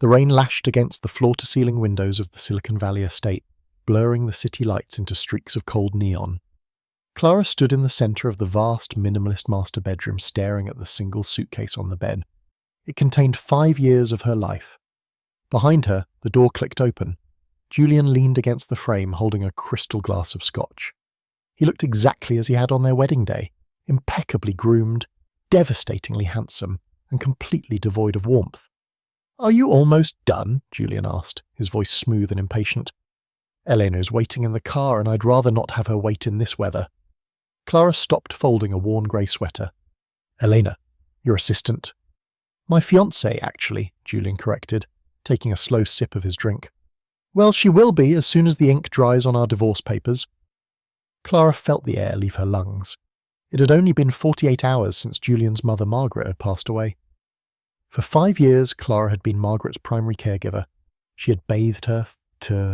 The rain lashed against the floor-to-ceiling windows of the Silicon Valley estate, blurring the city lights into streaks of cold neon. Clara stood in the center of the vast, minimalist master bedroom, staring at the single suitcase on the bed. It contained 5 years of her life. Behind her, the door clicked open. Julian leaned against the frame, holding a crystal glass of scotch. He looked exactly as he had on their wedding day, impeccably groomed, devastatingly handsome, and completely devoid of warmth. "Are you almost done?" Julian asked, his voice smooth and impatient. "Elena is waiting in the car, and I'd rather not have her wait in this weather." Clara stopped folding a worn grey sweater. "Elena, your assistant." "My fiancée, actually," Julian corrected, taking a slow sip of his drink. "Well, she will be as soon as the ink dries on our divorce papers." Clara felt the air leave her lungs. It had only been 48 hours since Julian's mother Margaret had passed away. For 5 years, Clara had been Margaret's primary caregiver. She had bathed her,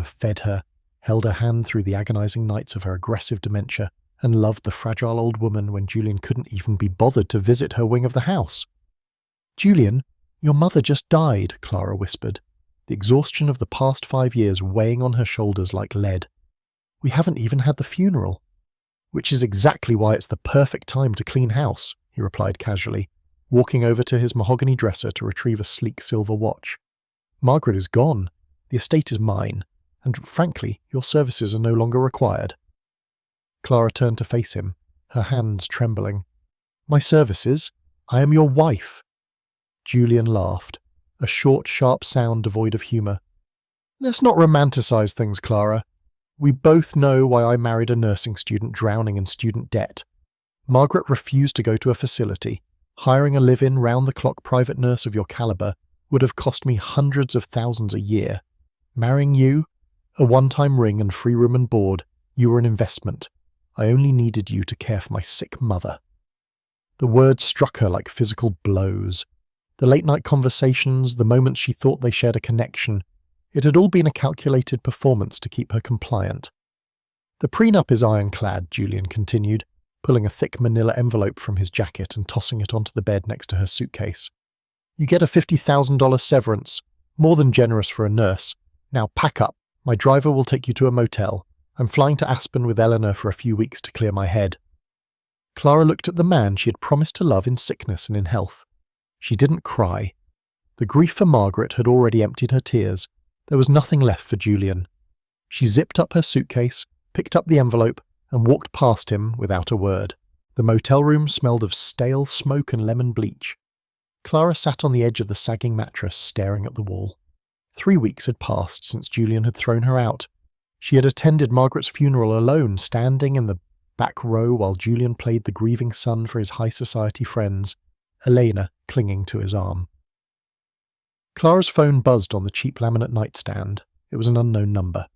fed her, held her hand through the agonizing nights of her aggressive dementia, and loved the fragile old woman when Julian couldn't even be bothered to visit her wing of the house. "Julian, your mother just died," Clara whispered, the exhaustion of the past 5 years weighing on her shoulders like lead. "We haven't even had the funeral." "Which is exactly why it's the perfect time to clean house," he replied casually, walking over to his mahogany dresser to retrieve a sleek silver watch. "Margaret is gone. The estate is mine, and frankly, your services are no longer required." Clara turned to face him, her hands trembling. "My services? I am your wife." Julian laughed, a short, sharp sound devoid of humour. "Let's not romanticize things, Clara. We both know why I married a nursing student drowning in student debt. Margaret refused to go to a facility. Hiring a live-in, round-the-clock private nurse of your caliber would have cost me hundreds of thousands a year. Marrying you, a one-time ring and free room and board, you were an investment. I only needed you to care for my sick mother." The words struck her like physical blows. The late-night conversations, the moments she thought they shared a connection, it had all been a calculated performance to keep her compliant. "The prenup is ironclad," Julian continued, pulling a thick manila envelope from his jacket and tossing it onto the bed next to her suitcase. "You get a $50,000 severance, more than generous for a nurse. Now pack up. My driver will take you to a motel. I'm flying to Aspen with Eleanor for a few weeks to clear my head." Clara looked at the man she had promised to love in sickness and in health. She didn't cry. The grief for Margaret had already emptied her tears. There was nothing left for Julian. She zipped up her suitcase, picked up the envelope, and walked past him without a word. The motel room smelled of stale smoke and lemon bleach. Clara sat on the edge of the sagging mattress, staring at the wall. 3 weeks had passed since Julian had thrown her out. She had attended Margaret's funeral alone, standing in the back row while Julian played the grieving son for his high society friends, Elena clinging to his arm. Clara's phone buzzed on the cheap laminate nightstand. It was an unknown number.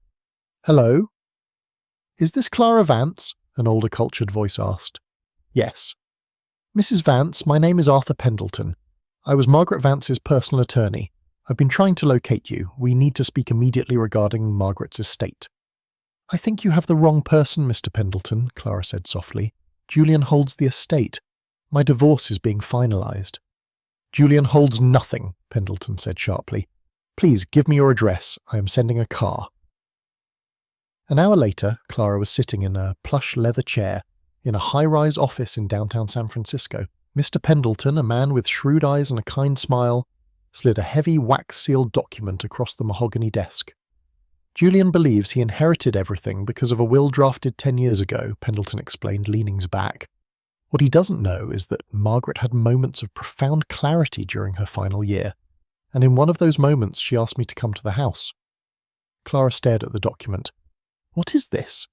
"Hello? Is this Clara Vance?" an older cultured voice asked. "Yes." "Mrs. Vance, my name is Arthur Pendleton. I was Margaret Vance's personal attorney. I've been trying to locate you. We need to speak immediately regarding Margaret's estate." "I think you have the wrong person, Mr. Pendleton," Clara said softly. "Julian holds the estate. My divorce is being finalized." "Julian holds nothing," Pendleton said sharply. "Please give me your address. I am sending a car." An hour later, Clara was sitting in a plush leather chair in a high-rise office in downtown San Francisco. Mr. Pendleton, a man with shrewd eyes and a kind smile, slid a heavy wax-sealed document across the mahogany desk. "Julian believes he inherited everything because of a will drafted 10 years ago," Pendleton explained, leaning back. "What he doesn't know is that Margaret had moments of profound clarity during her final year, and in one of those moments she asked me to come to the house." Clara stared at the document. "What is this?"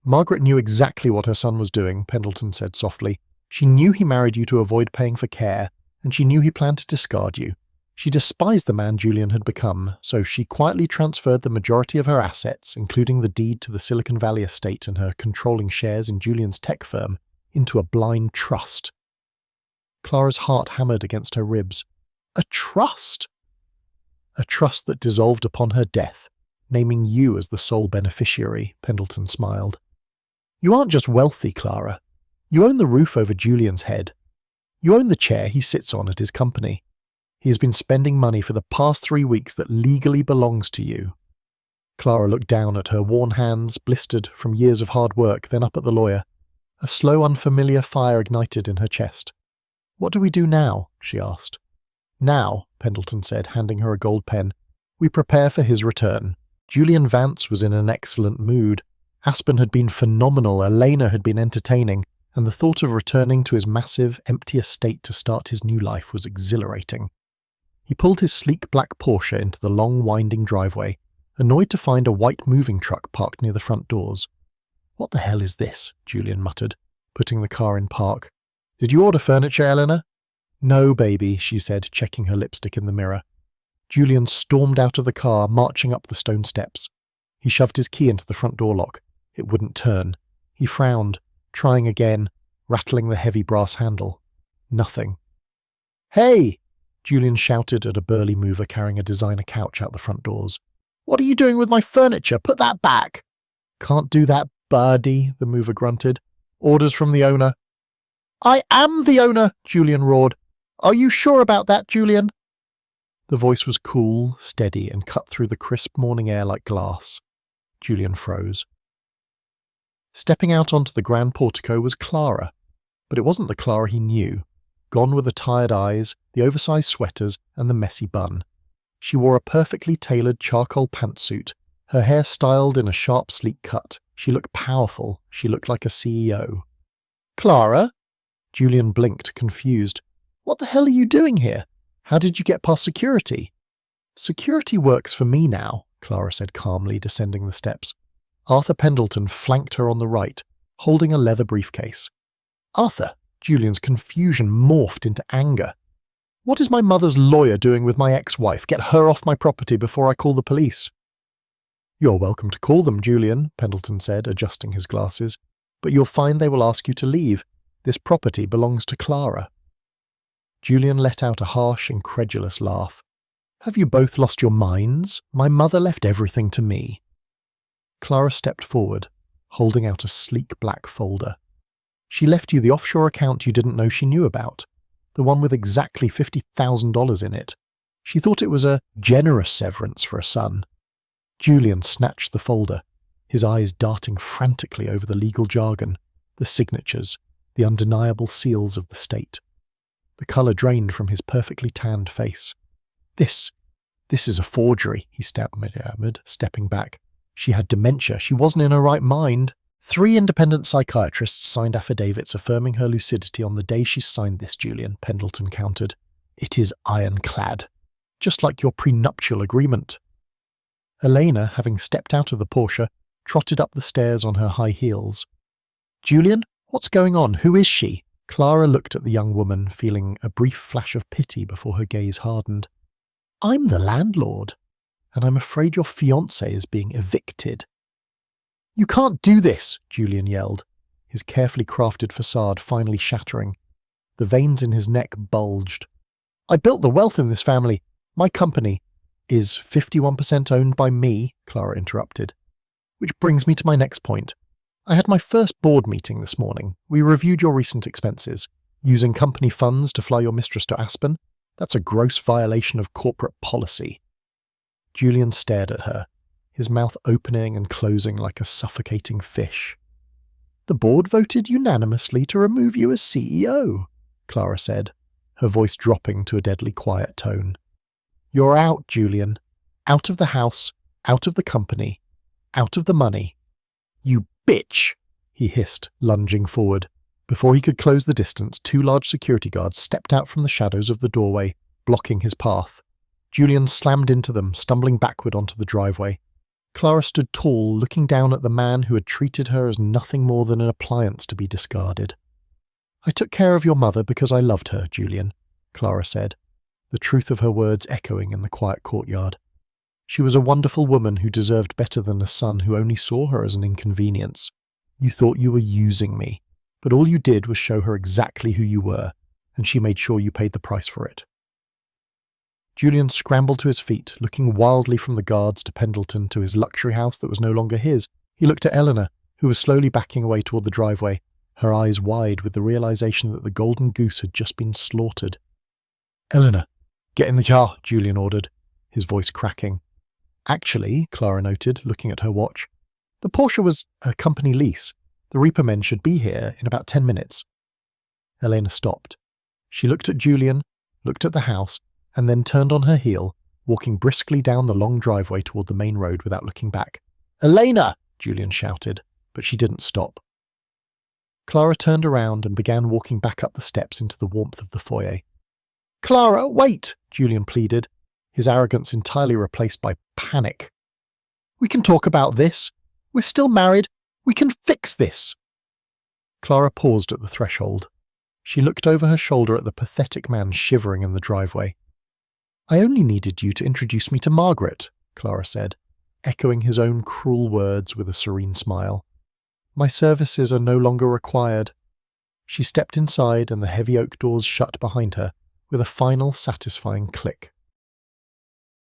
"Margaret knew exactly what her son was doing," Pendleton said softly. "She knew he married you to avoid paying for care, and she knew he planned to discard you. She despised the man Julian had become, so she quietly transferred the majority of her assets, including the deed to the Silicon Valley estate and her controlling shares in Julian's tech firm, into a blind trust." Clara's heart hammered against her ribs. "A trust?" "A trust that dissolved upon her death, naming you as the sole beneficiary," Pendleton smiled. "You aren't just wealthy, Clara. You own the roof over Julian's head. You own the chair he sits on at his company. He has been spending money for the past 3 weeks that legally belongs to you." Clara looked down at her worn hands, blistered from years of hard work, then up at the lawyer. A slow, unfamiliar fire ignited in her chest. "What do we do now?" she asked. "Now," Pendleton said, handing her a gold pen, "we prepare for his return." Julian Vance was in an excellent mood. Aspen had been phenomenal, Elena had been entertaining, and the thought of returning to his massive, empty estate to start his new life was exhilarating. He pulled his sleek black Porsche into the long, winding driveway, annoyed to find a white moving truck parked near the front doors. "What the hell is this?" Julian muttered, putting the car in park. "Did you order furniture, Eleanor?" "No, baby," she said, checking her lipstick in the mirror. Julian stormed out of the car, marching up the stone steps. He shoved his key into the front door lock. It wouldn't turn. He frowned, trying again, rattling the heavy brass handle. Nothing. "Hey!" Julian shouted at a burly mover carrying a designer couch out the front doors. "What are you doing with my furniture? Put that back!" "Can't do that, buddy," the mover grunted. "Orders from the owner." "I am the owner!" Julian roared. "Are you sure about that, Julian?" The voice was cool, steady, and cut through the crisp morning air like glass. Julian froze. Stepping out onto the grand portico was Clara, but it wasn't the Clara he knew. Gone were the tired eyes, the oversized sweaters, and the messy bun. She wore a perfectly tailored charcoal pantsuit, her hair styled in a sharp, sleek cut. She looked powerful. She looked like a CEO. "Clara?" Julian blinked, confused. "What the hell are you doing here? How did you get past security?" "Security works for me now," Clara said calmly, descending the steps. Arthur Pendleton flanked her on the right, holding a leather briefcase. "Arthur!" Julian's confusion morphed into anger. "What is my mother's lawyer doing with my ex-wife? Get her off my property before I call the police." "You're welcome to call them, Julian," Pendleton said, adjusting his glasses. "But you'll find they will ask you to leave. This property belongs to Clara." Julian let out a harsh, incredulous laugh. "Have you both lost your minds? My mother left everything to me." Clara stepped forward, holding out a sleek black folder. "She left you the offshore account you didn't know she knew about, the one with exactly $50,000 in it. She thought it was a generous severance for a son." Julian snatched the folder, his eyes darting frantically over the legal jargon, the signatures, the undeniable seals of the state. The colour drained from his perfectly tanned face. This is a forgery," he stammered, stepping back. "She had dementia. She wasn't in her right mind." 3 independent psychiatrists signed affidavits affirming her lucidity on the day she signed this, Julian, Pendleton countered. "It is ironclad. Just like your prenuptial agreement." Elena, having stepped out of the Porsche, trotted up the stairs on her high heels. "Julian, what's going on? Who is she?" Clara looked at the young woman, feeling a brief flash of pity before her gaze hardened. "I'm the landlord, and I'm afraid your fiancé is being evicted." "You can't do this!" Julian yelled, his carefully crafted facade finally shattering. The veins in his neck bulged. "I built the wealth in this family. My company is 51% owned by me," Clara interrupted. "Which brings me to my next point. I had my first board meeting this morning. We reviewed your recent expenses. Using company funds to fly your mistress to Aspen? That's a gross violation of corporate policy." Julian stared at her, his mouth opening and closing like a suffocating fish. "The board voted unanimously to remove you as CEO," Clara said, her voice dropping to a deadly quiet tone. "You're out, Julian. Out of the house, out of the company, out of the money." "You bitch!" he hissed, lunging forward. Before he could close the distance, 2 large security guards stepped out from the shadows of the doorway, blocking his path. Julian slammed into them, stumbling backward onto the driveway. Clara stood tall, looking down at the man who had treated her as nothing more than an appliance to be discarded. "I took care of your mother because I loved her, Julian," Clara said, the truth of her words echoing in the quiet courtyard. "She was a wonderful woman who deserved better than a son who only saw her as an inconvenience. You thought you were using me, but all you did was show her exactly who you were, and she made sure you paid the price for it." Julian scrambled to his feet, looking wildly from the guards to Pendleton to his luxury house that was no longer his. He looked at Eleanor, who was slowly backing away toward the driveway, her eyes wide with the realization that the golden goose had just been slaughtered. "Eleanor, "Get in the car," Julian ordered, his voice cracking. "Actually," Clara noted, looking at her watch, "the Porsche was a company lease. The Reaper men should be here in about 10 minutes. Elena stopped. She looked at Julian, looked at the house, and then turned on her heel, walking briskly down the long driveway toward the main road without looking back. "Elena!" Julian shouted, but she didn't stop. Clara turned around and began walking back up the steps into the warmth of the foyer. "Clara, wait!" Julian pleaded, his arrogance entirely replaced by panic. "We can talk about this. We're still married. We can fix this." Clara paused at the threshold. She looked over her shoulder at the pathetic man shivering in the driveway. "I only needed you to introduce me to Margaret," Clara said, echoing his own cruel words with a serene smile. "My services are no longer required." She stepped inside and the heavy oak doors shut behind her with a final satisfying click.